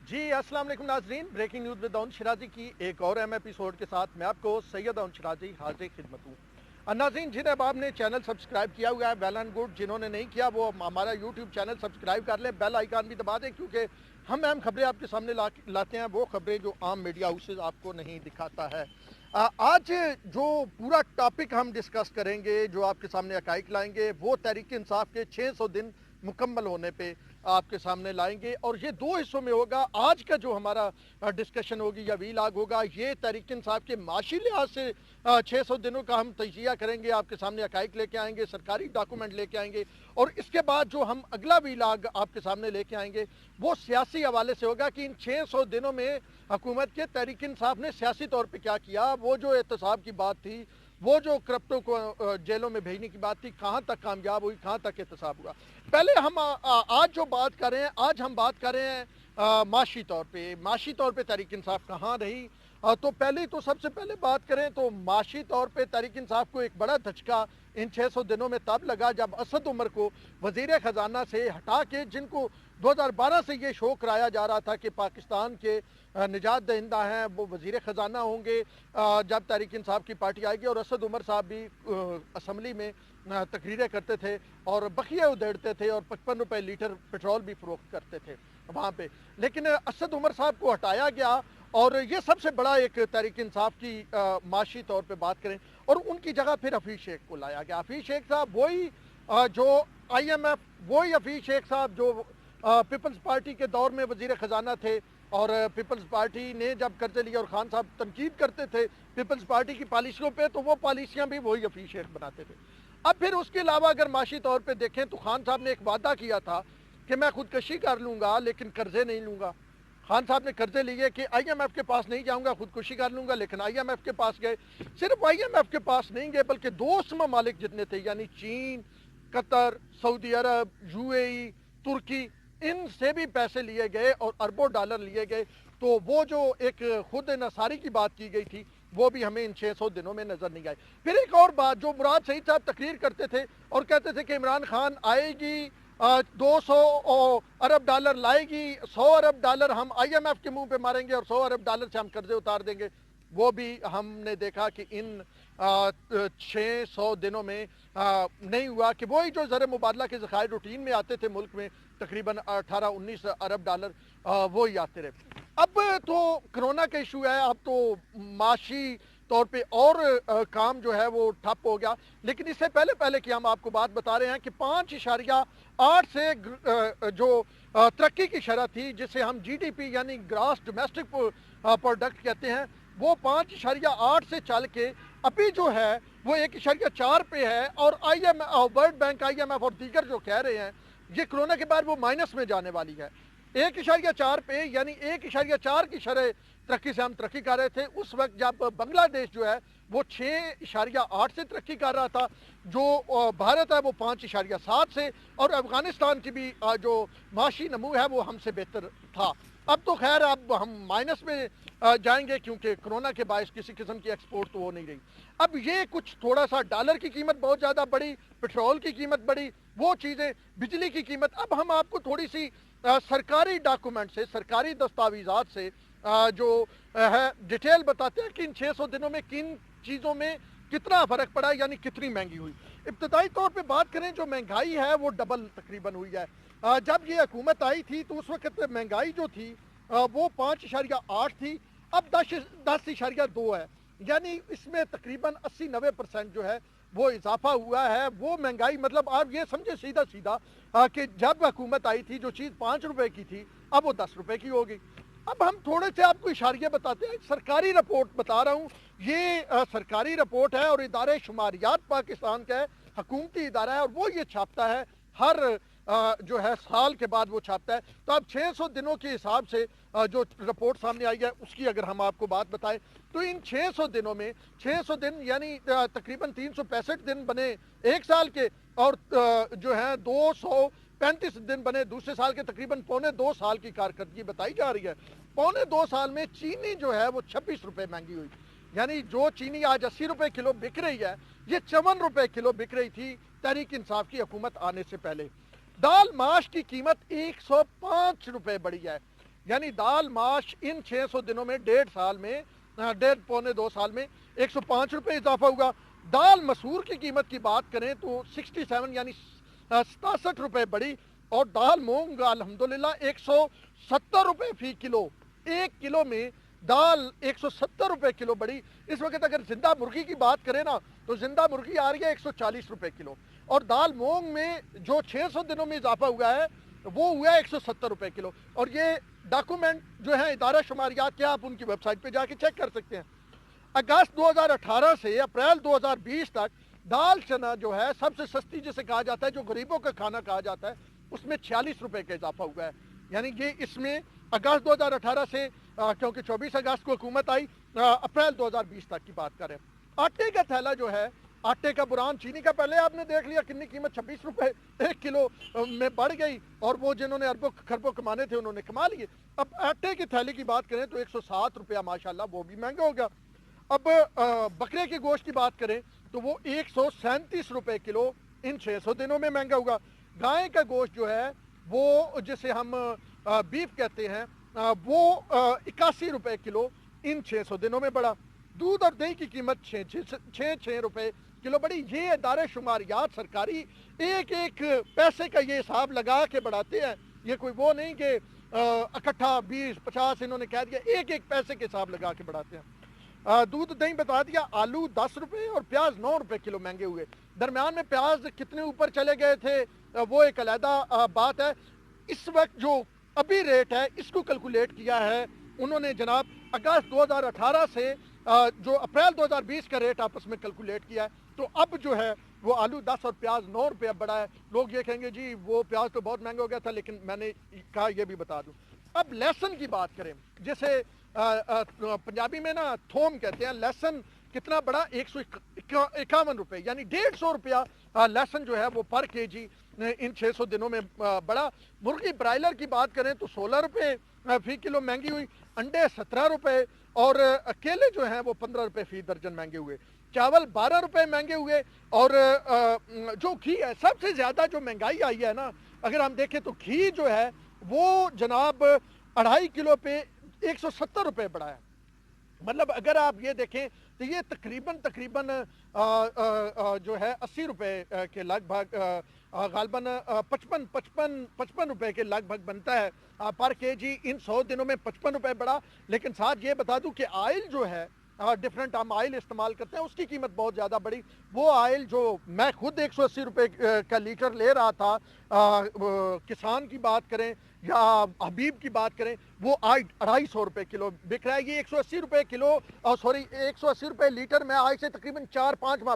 जी अस्सलाम वालेकुम नाजरीन, breaking news with Dawood Shirazi की एक और अहम एपिसोड के साथ मैं आपको सैयद दाऊद शिराजी हाजिर खिदमत हूँ। नाजरीन, जिन अहबाब ने चैनल सब्सक्राइब किया हुआ है वेल एंड गुड, जिन्होंने नहीं किया वो हमारा यूट्यूब चैनल सब्सक्राइब कर लें, बेल आइकन भी दबा दें, क्योंकि हम अहम खबरें आपके सामने लाते हैं, वो खबरें जो आम मीडिया हाउसेज आपको नहीं दिखाता है। आज जो पूरा टॉपिक हम डिस्कस करेंगे, जो आपके सामने हकाइक लाएंगे, वो तहरीक इंसाफ के 600 दिन मुकम्मल होने पे आपके सामने लाएंगे, और ये दो हिस्सों में होगा। आज का जो हमारा डिस्कशन होगी या वीलाग होगा, ये तहरीक इंसाफ के माशी लिहाज से 600 दिनों का हम तजिया करेंगे, आपके सामने हकाइक लेके आएंगे, सरकारी डॉक्यूमेंट लेके आएंगे, और इसके बाद जो हम अगला वीलाग आपके सामने लेके आएंगे वो सियासी हवाले से होगा कि इन 600 दिनों में हुकूमत के तहरीक इंसाफ ने सियासी तौर पर क्या किया। वो जो एहतसाब की बात थी, वो जो करप्टों को जेलों में भेजने की बात थी, कहाँ तक कामयाब हुई, कहाँ तक एहतसाब हुआ। पहले हम आज जो बात कर रहे हैं, आज हम बात कर रहे हैं माशी तौर पे तहरीक इंसाफ कहाँ रही। तो पहले तो सबसे पहले बात करें तो माशी तौर पे तहरीक इंसाफ को एक बड़ा धचका इन 600 दिनों में तब लगा जब असद उमर को वजीर ख़जाना से हटा के, जिनको 2012 से ये शो कराया जा रहा था कि पाकिस्तान के निजात दहिंदा हैं, वो वजीर ख़जाना होंगे जब तहरीक इंसाफ की पार्टी आएगी। और असद उमर साहब भी असम्बली में तकरीरें करते थे और बखिए उधेड़ते थे और 55 रुपये लीटर पेट्रोल भी फरोख्त करते थे वहाँ पे। लेकिन असद उमर साहब को हटाया गया, और ये सबसे बड़ा एक तहरीक इंसाफ की माशी तौर पे बात करें, और उनकी जगह फिर हफीज़ शेख को लाया गया। हफीज़ शेख साहब वही जो IMF, वही हफीज़ शेख साहब जो पीपल्स पार्टी के दौर में वजीर ख़जाना थे, और पीपल्स पार्टी ने जब कर्जे लिए और खान साहब तनकीद करते थे पीपल्स पार्टी की पॉलिसियों पे, तो वो पॉलिसियाँ भी वही हफीज़ शेख बनाते थे। अब फिर उसके अलावा अगर माशी तौर पे देखें तो खान साहब ने एक वादा किया था कि मैं खुदकशी कर लूँगा लेकिन कर्जे नहीं लूँगा। खान साहब ने कर्जे लिए कि IMF के पास नहीं जाऊँगा, खुदकुशी कर लूँगा, लेकिन IMF के पास गए। सिर्फ IMF के पास नहीं गए बल्कि दोस्त ममालिक जितने थे, यानी चीन, कतर, सऊदी अरब, UAE, तुर्की, इनसे भी पैसे लिए गए और अरबों डॉलर लिए गए। तो वो जो एक खुद नसारी की बात की गई थी, वो भी हमें इन 600 दिनों में नजर नहीं आई। फिर एक और बात, जो मुराद सईद साहब तकरीर करते थे और कहते थे कि इमरान खान आएगी, 200 अरब डॉलर लाएगी, 100 अरब डॉलर हम IMF के मुंह पे मारेंगे और 100 अरब डॉलर से हम कर्जे उतार देंगे। वो भी हमने देखा कि इन 600 दिनों में नहीं हुआ, कि वही जो ज़र मुबादला के ज़खायर रूटीन में आते थे मुल्क में, तकरीबन 18-19 अरब डॉलर वो ही आते रहे। अब तो कोरोना का इशू है, अब तो माशी तौर पे और काम जो है वो ठप हो गया। लेकिन इससे पहले कि हम आपको बात बता रहे हैं कि 5.8 से जो तरक्की की शरह थी, जिसे हम GDP यानी ग्रास डोमेस्टिक प्रोडक्ट कहते हैं, वो 5.8 से चल के अभी जो है वो 1.4 पे है। और IMF, वर्ल्ड बैंक, IMF और दीगर जो कह रहे हैं ये कोरोना के बाद वो माइनस में जाने वाली है। 1.4 पे, यानी 1.4 की शरह तरक्की से हम तरक्की कर रहे थे उस वक्त जब बांग्लादेश जो है वो 6.8 से तरक्की कर रहा था, जो भारत है वो 5.7 से, और अफगानिस्तान की भी जो माशी नमू है वो हमसे बेहतर था। अब तो खैर अब हम माइनस में जाएंगे, क्योंकि कोरोना के बायस किसी किस्म की एक्सपोर्ट तो हो नहीं रही। अब ये कुछ थोड़ा सा डॉलर की कीमत बहुत ज़्यादा बढ़ी, पेट्रोल की कीमत बढ़ी, वो चीज़ें, बिजली की कीमत। अब हम आपको थोड़ी सी सरकारी डॉक्यूमेंट से, सरकारी दस्तावेजात से जो है डिटेल बताते हैं कि इन 600 दिनों में किन चीज़ों में कितना फ़र्क पड़ा, यानी कितनी महंगी हुई। इब्तदाई तौर पे बात करें, जो महंगाई है वो डबल तकरीबन हुई है। जब ये हुकूमत आई थी तो उस वक्त महंगाई जो थी वो 5.8 थी, अब 10.2 है, यानी इसमें तकरीबन 80-90% जो है वो इजाफा हुआ है। वो महंगाई, मतलब आप ये समझे सीधा सीधा कि जब हुकूमत आई थी जो चीज़ 5 रुपए की थी अब वो 10 रुपए की हो गई। अब हम थोड़े से आपको इशारे बताते हैं, सरकारी रिपोर्ट बता रहा हूँ, ये सरकारी रिपोर्ट है और इदारे शुमारियात पाकिस्तान का है, हुकूमती इदारा है, और वो ये छापता है हर जो है साल के बाद वो छापता है। तो अब 600 दिनों के हिसाब से जो रिपोर्ट सामने आई है उसकी अगर हम आपको बात बताएं तो इन 600 दिनों में 600 दिन यानी तकरीबन 365 दिन बने एक साल के, और जो है 235 दिन बने दूसरे साल के। तकरीबन 2.25 साल की कारकर्दगी बताई जा रही है। 2.25 साल में चीनी जो है वो 26 रुपये महंगी हुई, यानी जो चीनी आज 80 रुपये किलो बिक रही है ये 54 रुपये किलो बिक रही थी तहरीक इंसाफ की हुकूमत आने से पहले। दाल माश की कीमत 105 रुपये बढ़ी है, यानी दाल माश इन 600 दिनों में 1.5 पौने 2 साल में 105 रुपये इजाफा हुआ। दाल मसूर की कीमत की बात करें तो 67 यानी 67 रुपये बढ़ी, और दाल मूंग अल्हम्दुलिल्लाह 170 रुपये फी किलो, 1 किलो में दाल 170 रुपये किलो बढ़ी। इस वक्त अगर जिंदा मुर्गी की बात करें ना तो जिंदा मुर्गी आ रही है 140 रुपये किलो, और दाल मूंग में जो 600 दिनों में इजाफा हुआ है वो हुआ है 170 रुपये किलो। और ये डॉक्यूमेंट जो है इदारा शुमारियात के, आप उनकी वेबसाइट पे जाके चेक कर सकते हैं। अगस्त 2018 से अप्रैल 2020 तक दाल चना जो है सबसे सस्ती जिसे कहा जाता है, जो गरीबों का खाना कहा जाता है, उसमें 46 रुपये का इजाफा हुआ है। यानी कि इसमें अगस्त 2018 से क्योंकि 24 अगस्त को हुकूमत आई, अप्रैल 2020 तक की बात करें। आटे का थैला जो है, आटे का बुरान, चीनी का पहले आपने देख लिया कितनी कीमत 26 रुपये 1 किलो में बढ़ गई, और वो जिन्होंने अरबों खरबों कमाने थे उन्होंने कमा लिए। अब आटे की थैली की बात करें तो 107 रुपया माशाल्लाह, वो भी महंगा हो गया। अब बकरे के गोश्त की बात करें तो वो 137 रुपये किलो इन 600 दिनों में महंगा हुआ। गाय का गोश्त जो है वो जिसे हम बीफ कहते हैं, वो 81 रुपये किलो इन 600 दिनों में बढ़ा। दूध और दही की कीमत 6 रुपये किलो बढ़ी। ये इदारे शुमारियात सरकारी एक एक पैसे का ये हिसाब लगा के बढ़ाते हैं, ये कोई वो नहीं कि इकट्ठा 20-50 इन्होंने कह दिया, एक एक पैसे के हिसाब लगा के बढ़ाते हैं। दूध दही बता दिया, आलू 10 रुपये और प्याज 9 रुपये किलो महंगे हुए। दरमियान में प्याज कितने ऊपर चले गए थे वो एक अलहदा बात है। इस वक्त जो अभी रेट है इसको कैलकुलेट किया है उन्होंने जनाब अगस्त 2018 से जो अप्रैल 2020 का रेट आपस में कैलकुलेट किया है। तो अब जो है वो आलू 10 और प्याज 9 रुपये बढ़ा है। लोग ये कहेंगे जी वो प्याज तो बहुत महंगा हो गया था, लेकिन मैंने कहा ये भी बता दूं। अब लहसुन की बात करें, जैसे पंजाबी में ना थोम कहते हैं, लहसुन कितना बढ़ा 151 रुपये, यानी 150 रुपया लहसुन जो है वो पर केजी इन 600 दिनों में बढ़ा। मुर्गी ब्रायलर की बात करें तो 16 रुपये फी किलो महंगी हुई, अंडे 17 रुपये, और केले जो हैं वो 15 रुपये फी दर्जन महंगे हुए। चावल 12 रुपये महंगे हुए, और जो घी है सबसे ज़्यादा जो महंगाई आई है ना, अगर हम देखें तो घी जो है वो जनाब 2.5 किलो पे 170 रुपये बढ़ा है। मतलब अगर आप ये देखें तो ये तकरीबन जो है 80 रुपये के लगभग, गालबन 55 रुपये के लगभग बनता है पर केजी। इन 100 दिनों में 55 रुपये बढ़ा। लेकिन साथ ये बता दूं कि आयल जो है डिफरेंट हम आयल इस्तेमाल करते हैं, उसकी कीमत बहुत ज़्यादा बढ़ी। वो आयल जो मैं खुद 180 रुपये का लीटर ले रहा था, किसान की बात करें या हबीब की बात करें, वो आज 250 रुपये किलो बिक रहा है। ये 180 रुपये किलो, सॉरी 180 रुपये लीटर मैं आज से तकरीबन 4 माह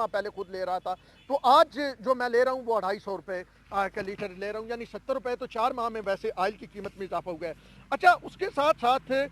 पहले खुद ले रहा था। तो आज जो मैं ले रहा हूँ वो 250 रुपये का लीटर ले रहा हूँ, यानी 70 रुपये तो 4 माह में वैसे आयल की कीमत में इजाफा हुआ है। अच्छा, उसके साथ साथ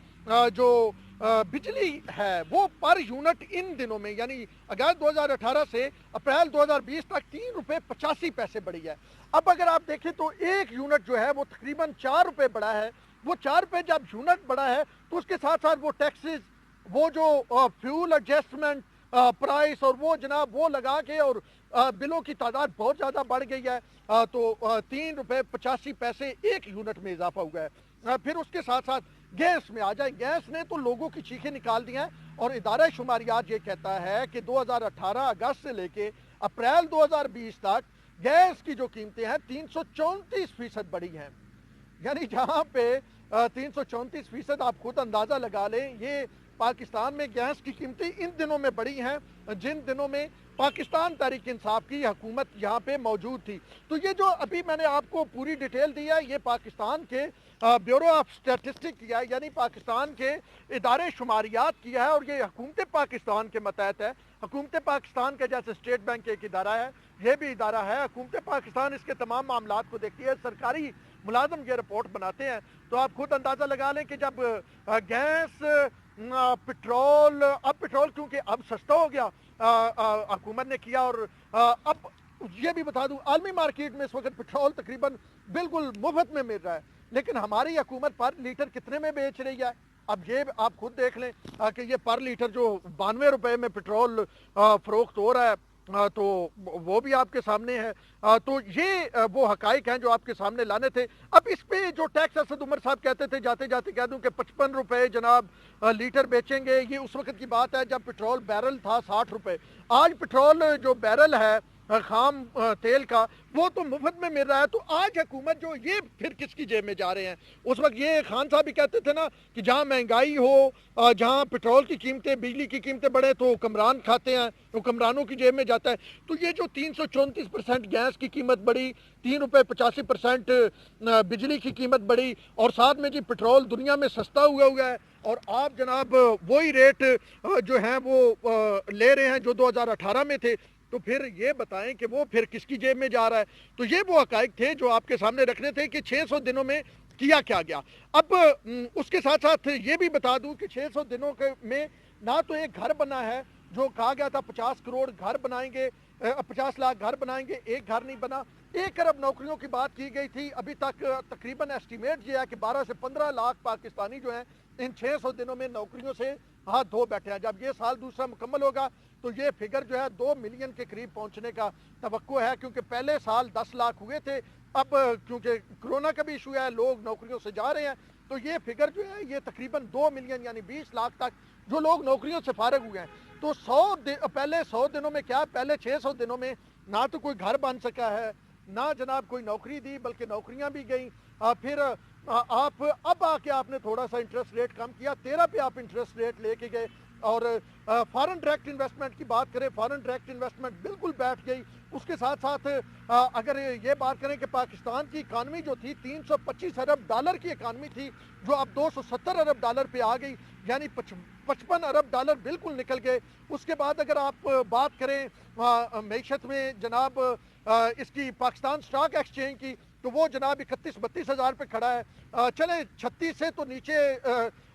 जो बिजली है वो पर यूनिट इन दिनों में, यानी अगस्त 2018 से अप्रैल 2020 तक 3 रुपये 85 पैसे बढ़ी है। अब अगर आप देखें तो एक यूनिट जो है वो तकरीबन 4 रुपये बढ़ा है। वो 4 रुपये जब यूनिट बढ़ा है तो उसके साथ साथ वो टैक्सेस, वो जो फ्यूल एडजस्टमेंट प्राइस, और वो जनाब वो लगा के, और बिलों की तादाद बहुत ज़्यादा बढ़ गई है। तो 3 रुपये 85 पैसे एक यूनिट में इजाफा हुआ है। फिर उसके साथ साथ गैस में आ जाए, गैस ने तो लोगों की चीखें निकाल दी हैं, और इदारा शुमारियात ये कहता है कि 2018 अगस्त से लेके अप्रैल 2020 तक गैस की जो कीमतें हैं 334% बढ़ी हैं। यानी जहाँ पे 334%, आप खुद अंदाज़ा लगा लें, ये पाकिस्तान में गैस की कीमतें इन दिनों में बढ़ी हैं जिन दिनों में पाकिस्तान तहरीक इंसाफ की हुकूमत यहाँ पे मौजूद थी। तो ये जो अभी मैंने आपको पूरी डिटेल दी है, ये पाकिस्तान के ब्यूरो ऑफ स्टैटिस्टिक किया है, यानी पाकिस्तान के इदारे शुमारियात किया है, और ये हुकूमत पाकिस्तान के मतहत है। हुकूमत पाकिस्तान के जैसे स्टेट बैंक एक इदारा है, ये भी इदारा है। हुकूमत पाकिस्तान इसके तमाम मामलात को देखती है, सरकारी मुलाजम ये रिपोर्ट बनाते हैं। तो आप खुद अंदाज़ा लगा लें कि जब गैस, पेट्रोल, अब पेट्रोल क्योंकि अब सस्ता हो गया हुकूमत ने किया, और अब ये भी बता दूं आलमी मार्केट में इस वक्त पेट्रोल तकरीबन बिल्कुल मुफ्त में मिल रहा है, लेकिन हमारी हुकूमत पर लीटर कितने में बेच रही है। अब ये आप खुद देख लें कि ये पर लीटर जो 92 रुपये में पेट्रोल फरोख्त हो रहा है, तो वो भी आपके सामने है। तो ये वो हकाइक हैं जो आपके सामने लाने थे। अब इस पे जो टैक्स असद उमर साहब कहते थे, जाते जाते कह दूं कि 55 रुपए जनाब लीटर बेचेंगे, ये उस वक्त की बात है जब पेट्रोल बैरल था 60 रुपए। आज पेट्रोल जो बैरल है खाम तेल का, वो तो मुफ्त में मिल रहा है। तो आज हुकूमत जो ये फिर किसकी जेब में जा रहे हैं? उस वक्त ये खान साहब भी कहते थे ना कि जहाँ महंगाई हो, जहाँ पेट्रोल की कीमतें, बिजली की कीमतें बढ़े तो हुक्मरान खाते हैं, हुक्मरानों की जेब में जाता है। तो ये जो 334% गैस की कीमत बढ़ी, 3 रुपये 85% बिजली की कीमत बढ़ी, और साथ में जी पेट्रोल दुनिया में सस्ता हुआ है, और आप जनाब वही रेट जो है वो ले रहे हैं जो 2018 में थे। तो फिर ये बताएं कि वो फिर किसकी जेब में जा रहा है? तो ये वो हकाइक थे जो आपके सामने रखने थे कि 600 दिनों में किया क्या गया। अब उसके साथ साथ ये भी बता दूं कि 600 दिनों के में ना तो एक घर बना है, जो कहा गया था 50 करोड़ घर बनाएंगे, 50 लाख घर बनाएंगे, एक घर नहीं बना। 1 अरब नौकरियों की बात की गई थी, अभी तक तकरीबन एस्टिमेट ये है कि 12 से 15 लाख पाकिस्तानी जो हैं इन 600 दिनों में नौकरियों से हाथ धो बैठे हैं। जब ये साल दूसरा मुकम्मल होगा तो ये फिगर जो है 2 मिलियन के करीब पहुंचने का तवक्को है, क्योंकि पहले साल 10 लाख हुए थे। अब क्योंकि कोरोना का भी इशू है, लोग नौकरियों से जा रहे हैं, तो ये फिगर जो है ये तकरीबन 2 मिलियन यानी 20 लाख तक जो लोग नौकरियों से फारग हुए हैं। तो पहले 100 दिनों में क्या, पहले 600 दिनों में ना तो कोई घर बन सका है, ना जनाब कोई नौकरी दी, बल्कि नौकरियां भी गई। फिर आप अब आके आपने थोड़ा सा इंटरेस्ट रेट कम किया, 13 पे आप इंटरेस्ट रेट लेके गए। और फॉरेन डायरेक्ट इन्वेस्टमेंट की बात करें, फॉरेन डायरेक्ट इन्वेस्टमेंट बिल्कुल बैठ गई। उसके साथ साथ अगर ये बात करें कि पाकिस्तान की इकानमी जो थी 325 अरब डॉलर की इकानमी थी, जो अब 270 अरब डॉलर पे आ गई, यानी 55 अरब डॉलर बिल्कुल निकल गए। उसके बाद अगर आप बात करें मईशत में जनाब इसकी पाकिस्तान स्टॉक एक्सचेंज की, तो वो जनाब 31-32 हज़ार पे खड़ा है। चले 36 से तो नीचे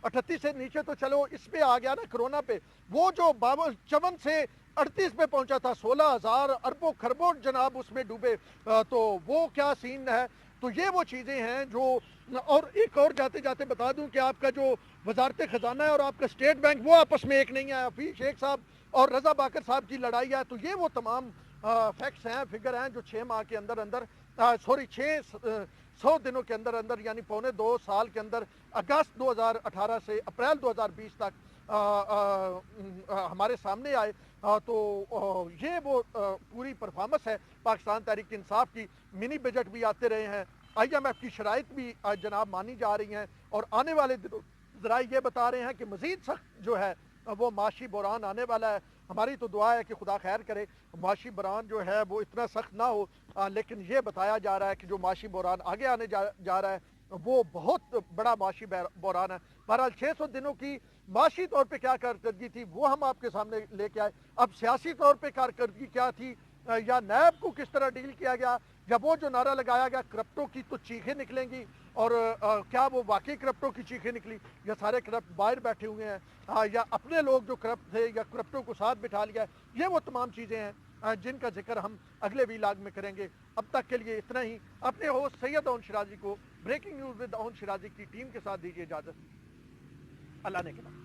38 से नीचे तो चलो इस पे आ गया ना कोरोना पे। वो जो 52 से 38 पे पहुंचा था, 16,000 अरबों खरबों जनाब उसमें डूबे। तो वो क्या सीन है? तो ये वो चीज़ें हैं जो, और एक और जाते जाते बता दूं कि आपका जो वजारत ख़जाना है और आपका स्टेट बैंक, वो आपस में एक नहीं है। हफीज शेख साहब और रजा बाकर साहब की लड़ाई है। तो ये वो तमाम फैक्ट्स हैं, फिगर हैं जो 6 माह के अंदर अंदर, सॉरी 100 दिनों के अंदर अंदर, यानी पौने 2 साल के अंदर, अगस्त 2018 से अप्रैल 2020 तक हमारे सामने आए। तो ये वो पूरी परफॉर्मेंस है पाकिस्तान तहरीक इंसाफ की। मिनी बजट भी आते रहे हैं, IMF की शराइत भी जनाब मानी जा रही हैं, और आने वाले दिनों ज़रा ये बता रहे हैं कि मज़ीद सख्त जो है वो माशी बहरान आने वाला है। हमारी तो दुआ है कि खुदा खैर करे, माशी बहरान जो है वो इतना सख्त ना हो। लेकिन ये बताया जा रहा है कि जो माशी बहरान आगे आने जा रहा है वो बहुत बड़ा माशी बहरान है। बहरहाल 600 दिनों की माशी तौर पे क्या कारकर्दगी थी वो हम आपके सामने लेके आए। अब सियासी तौर पे कारकर्दगी क्या थी, या नैब को किस तरह डील किया गया, या वो जो नारा लगाया गया करप्टों की तो चीखें निकलेंगी, और क्या वो वाकई करप्टों की चीखें निकली, या सारे करप्ट बाहर बैठे हुए हैं, या अपने लोग जो करप्ट थे, या करप्टों को साथ बिठा लिया। ये वो तमाम चीज़ें हैं जिनका जिक्र हम अगले वीलाग में करेंगे। अब तक के लिए इतना ही। अपने होस्ट सैयद ओन शिराजी को breaking news with Aun Shirazi की टीम के साथ दीजिए इजाज़त। अल्लाह ने के नाम।